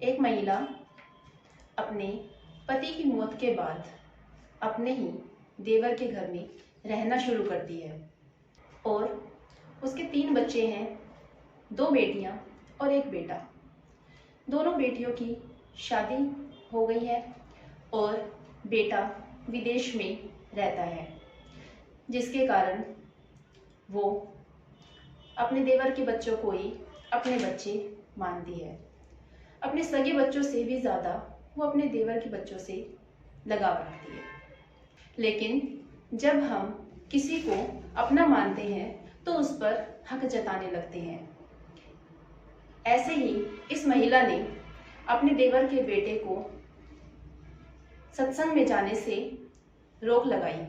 एक महिला अपने पति की मौत के बाद अपने ही देवर के घर में रहना शुरू करती है और उसके 3 बच्चे हैं, 2 बेटियां और 1 बेटा। दोनों बेटियों की शादी हो गई है और बेटा विदेश में रहता है, जिसके कारण वो अपने देवर के बच्चों को ही अपने बच्चे मानती है। अपने सगे बच्चों से भी ज़्यादा वो अपने देवर के बच्चों से लगाव रखती है। लेकिन जब हम किसी को अपना मानते हैं तो उस पर हक जताने लगते हैं। ऐसे ही इस महिला ने अपने देवर के बेटे को सत्संग में जाने से रोक लगाई,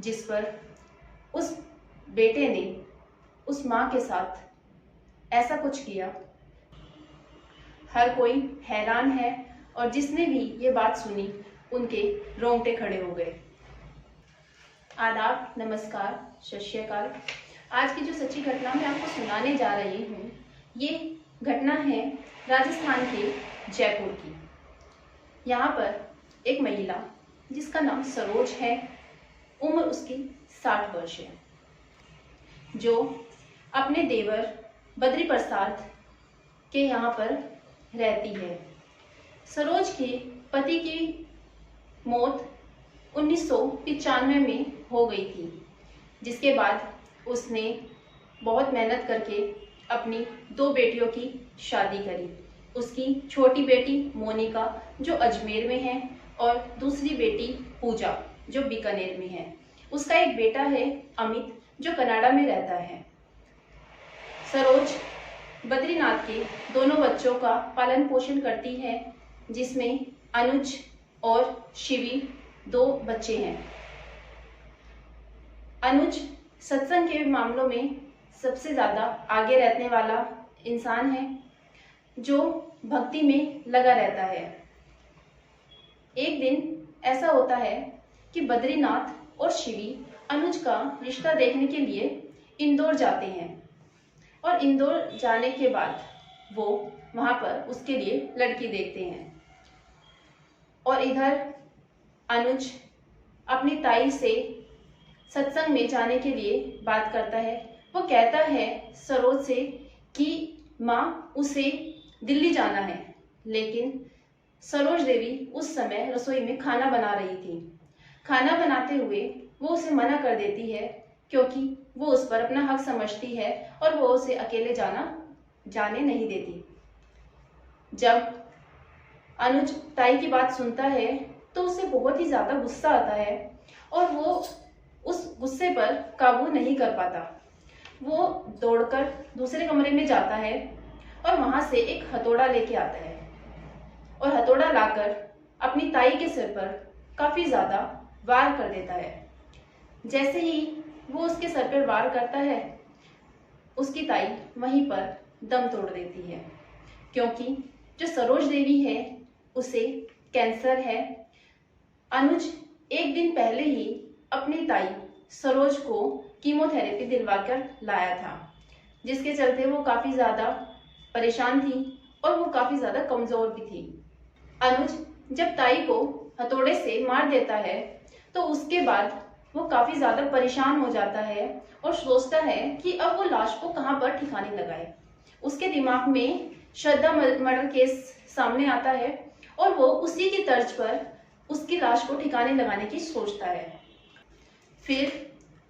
जिस पर उस बेटे ने उस माँ के साथ ऐसा कुछ किया। हर कोई हैरान है और जिसने भी ये बात सुनी उनके रोंगटे खड़े हो गए। आदाब, नमस्कार, सत श्री अकाल। आज की जो सच्ची घटना मैं आपको सुनाने जा रही हूँ, ये घटना है राजस्थान के जयपुर की। यहाँ पर एक महिला जिसका नाम सरोज है, उम्र उसकी 60 वर्ष है, जो अपने देवर बद्री प्रसाद के यहाँ पर रहती है। सरोज के पति की मौत 1995 में हो गई थी, जिसके बाद उसने बहुत मेहनत करके अपनी 2 बेटियों की शादी करी। उसकी छोटी बेटी मोनिका जो अजमेर में है और दूसरी बेटी पूजा जो बीकानेर में है। उसका एक बेटा है अमित जो कनाडा में रहता है। सरोज बद्रीनाथ के दोनों बच्चों का पालन पोषण करती है, जिसमें अनुज और शिवी 2 बच्चे हैं। अनुज सत्संग के मामलों में सबसे ज़्यादा आगे रहने वाला इंसान है, जो भक्ति में लगा रहता है। एक दिन ऐसा होता है कि बद्रीनाथ और शिवी अनुज का रिश्ता देखने के लिए इंदौर जाते हैं और इंदौर जाने के बाद वो वहाँ पर उसके लिए लड़की देखते हैं। और इधर अनुज अपनी ताई से सत्संग में जाने के लिए बात करता है। वो कहता है सरोज से कि माँ उसे दिल्ली जाना है, लेकिन सरोज देवी उस समय रसोई में खाना बना रही थी। खाना बनाते हुए वो उसे मना कर देती है, क्योंकि वो उस पर अपना हक समझती है और वो उसे अकेले जाने नहीं देती। जब अनुज ताई की बात सुनता है तो उसे बहुत ही ज़्यादा गुस्सा आता है और वो उस गुस्से पर काबू नहीं कर पाता। वो दौड़कर दूसरे कमरे में जाता है और वहाँ से एक हथौड़ा लेके आता है और हथौड़ा लाकर अपनी ताई के सिर पर काफ़ी ज़्यादा वार कर देता है। जैसे ही वो उसके सर पर वार करता है, उसकी ताई वहीं पर दम तोड़ देती है, क्योंकि जो सरोज देवी है उसे कैंसर है। अनुज एक दिन पहले ही अपनी ताई सरोज को कीमोथेरेपी दिलवाकर लाया था, जिसके चलते वो काफ़ी ज़्यादा परेशान थी और वो काफ़ी ज़्यादा कमज़ोर भी थी। अनुज जब ताई को हथौड़े से मार देता है तो उसके बाद वो काफ़ी ज़्यादा परेशान हो जाता है और सोचता है कि अब वो लाश को कहाँ पर ठिकाने लगाए। उसके दिमाग में श्रद्धा मर्डर केस सामने आता है और वो उसी की तर्ज पर उसकी लाश को ठिकाने लगाने की सोचता है। फिर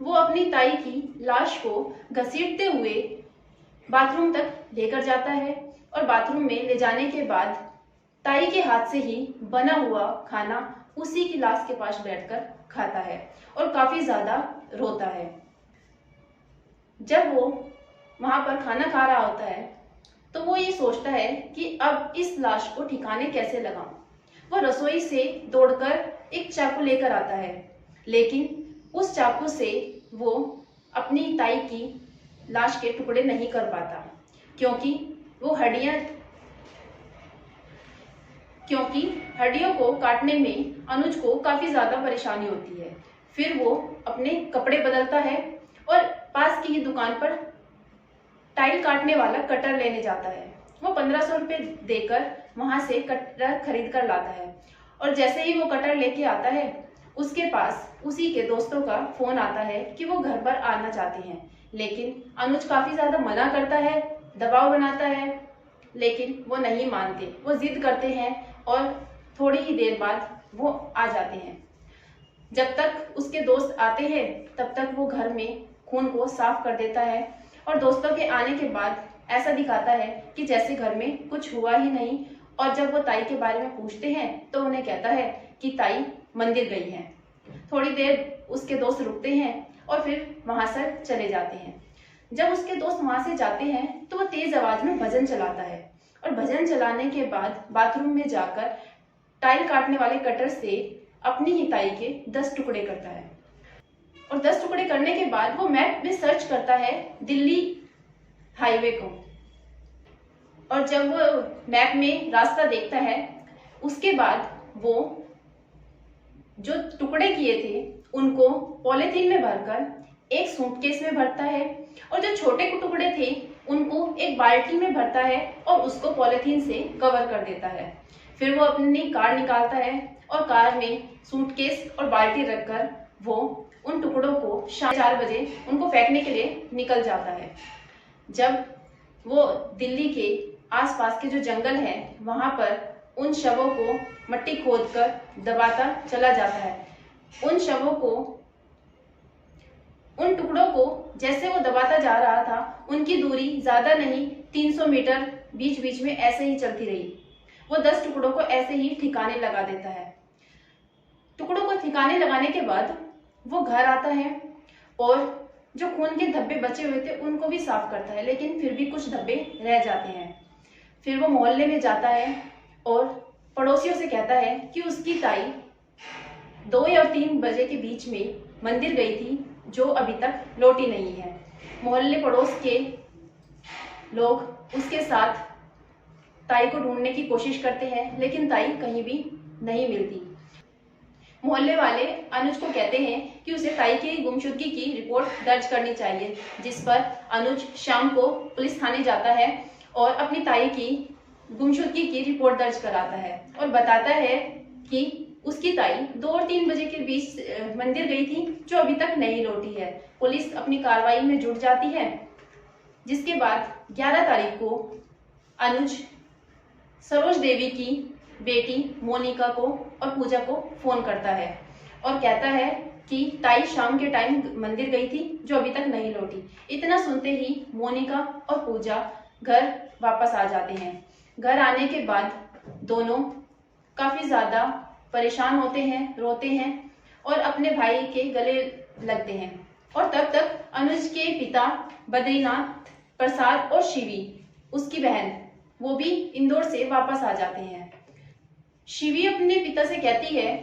वो अपनी ताई की लाश को घसीटते हुए बाथरूम तक लेकर जाता है और बाथरूम में ले जाने के बाद ताई के हाथ से ही बना हुआ खाना उसी की लाश के पास बैठकर खाता है और काफ़ी ज़्यादा रोता है। जब वो वहाँ पर खाना खा रहा होता है तो वो ये सोचता है कि अब इस लाश को ठिकाने कैसे लगाऊं। वो रसोई से दौड़कर एक चाकू लेकर आता है, लेकिन उस चाकू से वो अपनी ताई की लाश के टुकड़े नहीं कर पाता, क्योंकि हड्डियों को काटने में अनुज को काफ़ी ज़्यादा परेशानी होती है। फिर वो अपने कपड़े बदलता है और पास की ही दुकान पर टाइल काटने वाला कटर लेने जाता है वो 1500 रुपये देकर वहां से कटर खरीद कर लाता है। और जैसे ही वो कटर लेके आता है, उसके पास उसी के दोस्तों का फोन आता है कि वो घर पर आना चाहते हैं। लेकिन अनुज काफी ज्यादा मना करता है, दबाव बनाता है, लेकिन वो नहीं मानते। वो जिद करते हैं और थोड़ी ही देर बाद वो आ जाते हैं। जब तक उसके दोस्त आते हैं तब तक वो घर में खून को साफ कर देता है और दोस्तों के आने के बाद ऐसा दिखाता है कि जैसे घर में कुछ हुआ ही नहीं। और जब वो ताई के बारे में पूछते हैं तो उन्हें कहता है कि ताई मंदिर गई है। थोड़ी देर उसके दोस्त रुकते हैं और फिर वहां से चले जाते हैं। जब उसके दोस्त वहां से जाते हैं तो वो तेज आवाज में भजन चलाता है और भजन चलाने के बाद बाथरूम में जाकर टाइल काटने वाले कटर से अपनी ही ताई के 10 टुकड़े करता है। और 10 टुकड़े करने के बाद वो मैप में सर्च करता है दिल्ली हाईवे को। और जब वो मैप में रास्ता देखता है, उसके बाद वो जो टुकड़े किए थे उनको पॉलीथीन में भरकर एक सूटकेस में भरता है और जो छोटे टुकड़े थे उनको एक बाल्टी में भरता है और उसको पॉलीथीन से कवर कर देता है। फिर वो अपनी कार निकालता है और कार में सूटकेस और बाल्टी रखकर वो उन टुकड़ों को शाम 4 बजे उनको फेंकने के लिए निकल जाता है। जब वो दिल्ली के आसपास के जो जंगल है वहां पर उन शवों को मट्टी खोदकर दबाता चला जाता है। उन शवों को, उन टुकड़ों को जैसे वो दबाता जा रहा था, उनकी दूरी ज्यादा नहीं 300 मीटर बीच बीच में ऐसे ही चलती रही। वो 10 टुकड़ों को ऐसे ही ठिकाने लगा देता है। टुकड़ों को ठिकाने लगाने के बाद वो घर आता है और जो खून के धब्बे बचे हुए थे उनको भी साफ करता है, लेकिन फिर भी कुछ धब्बे रह जाते हैं। फिर वो मोहल्ले में जाता है और पड़ोसियों से कहता है कि उसकी ताई 2 या 3 बजे के बीच में मंदिर गई थी, जो अभी तक लौटी नहीं है। मोहल्ले पड़ोस के लोग उसके साथ ताई को ढूंढने की कोशिश करते हैं, लेकिन ताई कहीं भी नहीं मिलती। मोहल्ले वाले अनुज को कहते हैं कि उसे ताई की गुमशुदगी की रिपोर्ट दर्ज करनी चाहिए, जिस पर अनुज शाम को पुलिस थाने जाता है और अपनी ताई की गुमशुदगी की रिपोर्ट दर्ज कराता है और बताता है कि उसकी ताई 2 और 3 बजे के बीच मंदिर गई थी, जो अभी तक नहीं लौटी है। पुलिस अपनी कार्रवाई में जुट जाती है, जिसके बाद 11 तारीख को अनुज सरोज देवी की बेटी मोनिका को और पूजा को फोन करता है और कहता है कि ताई शाम के टाइम मंदिर गई थी, जो अभी तक नहीं लौटी। इतना सुनते ही मोनिका और पूजा घर वापस आ जाते हैं। घर आने के बाद दोनों काफी ज्यादा परेशान होते हैं, रोते हैं और अपने भाई के गले लगते हैं। और तब तक अनुज के पिता बद्रीनाथ प्रसाद और शिवी, उसकी बहन, वो भी इंदौर से वापस आ जाते हैं। शिवी अपने पिता से कहती है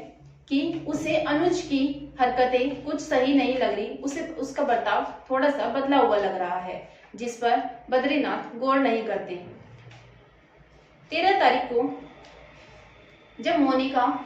कि उसे अनुज की हरकतें कुछ सही नहीं लग रही, उसे उसका बर्ताव थोड़ा सा बदला हुआ लग रहा है, जिस पर बद्रीनाथ गौर नहीं करते। 13 तारीख को जब मोनिका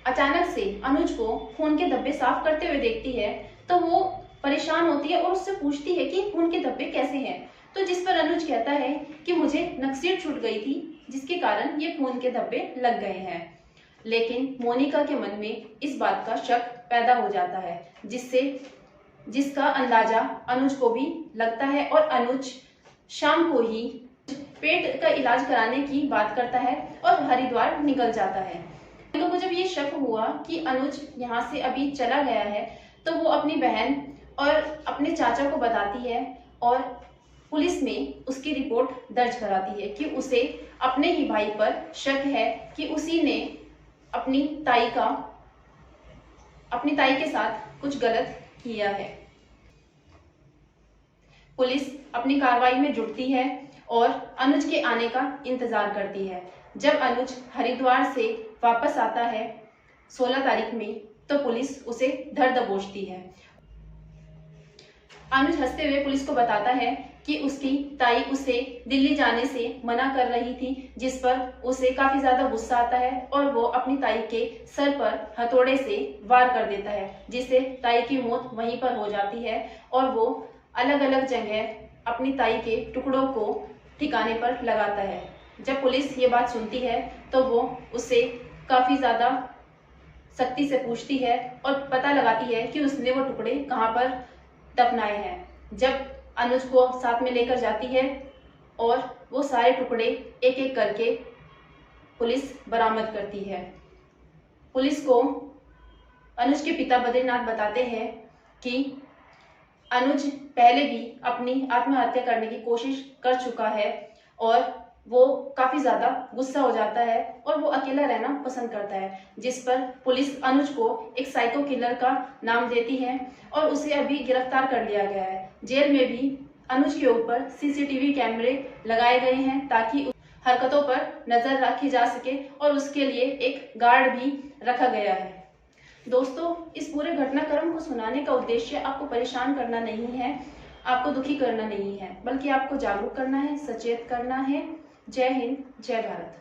अचानक से अनुज को खून के धब्बे साफ करते हुए देखती है तो वो परेशान होती है और उससे पूछती है कि खून के धब्बे कैसे हैं। तो जिस पर अनुज कहता है कि मुझे नक्सीर छूट गई थी, जिसके कारण ये खून के धब्बे लग गए हैं। लेकिन मोनिका के मन में इस बात का शक पैदा हो जाता है, जिसका अंदाजा अनुज को भी लगता है और अनुज शाम को ही पेट का इलाज कराने की बात करता है और हरिद्वार निकल जाता है। लोगों को जब ये शक हुआ कि अनुज यहाँ से अभी चला गया है तो वो अपनी बहन और अपने चाचा को बताती है और पुलिस में उसकी रिपोर्ट दर्ज कराती है कि उसे अपने ही भाई पर शक है कि उसी ने अपनी ताई के साथ कुछ गलत किया है। पुलिस अपनी कार्रवाई में जुटती है और अनुज के आने का इंतजार करती है। जब अनुज हरिद्वार से वापस आता है 16 तारीख में, तो पुलिस उसे धर दबोचती है। अनुज हंसते हुए पुलिस को बताता है कि उसकी ताई उसे दिल्ली जाने से मना कर रही थी, जिस पर उसे काफी ज्यादा गुस्सा आता है और वो अपनी ताई के सर पर हथौड़े से वार कर देता है, जिससे ताई की मौत वहीं पर हो जाती है और वो अलग अलग जगह अपनी ताई के टुकड़ों को ठिकाने पर लगाता है। जब पुलिस ये बात सुनती है तो वो उससे काफ़ी ज़्यादा सख्ती से पूछती है और पता लगाती है कि उसने वो टुकड़े कहाँ पर दफनाए हैं। जब अनुज को साथ में लेकर जाती है और वो सारे टुकड़े एक एक करके पुलिस बरामद करती है। पुलिस को अनुज के पिता बद्रीनाथ बताते हैं कि अनुज पहले भी अपनी आत्महत्या करने की कोशिश कर चुका है और वो काफ़ी ज़्यादा गुस्सा हो जाता है और वो अकेला रहना पसंद करता है, जिस पर पुलिस अनुज को एक साइको किलर का नाम देती है और उसे अभी गिरफ्तार कर लिया गया है। जेल में भी अनुज के ऊपर सीसीटीवी कैमरे लगाए गए हैं ताकि हरकतों पर नज़र रखी जा सके और उसके लिए एक गार्ड भी रखा गया है। दोस्तों, इस पूरे घटनाक्रम को सुनाने का उद्देश्य आपको परेशान करना नहीं है, आपको दुखी करना नहीं है, बल्कि आपको जागरूक करना है, सचेत करना है। जय हिंद, जय भारत।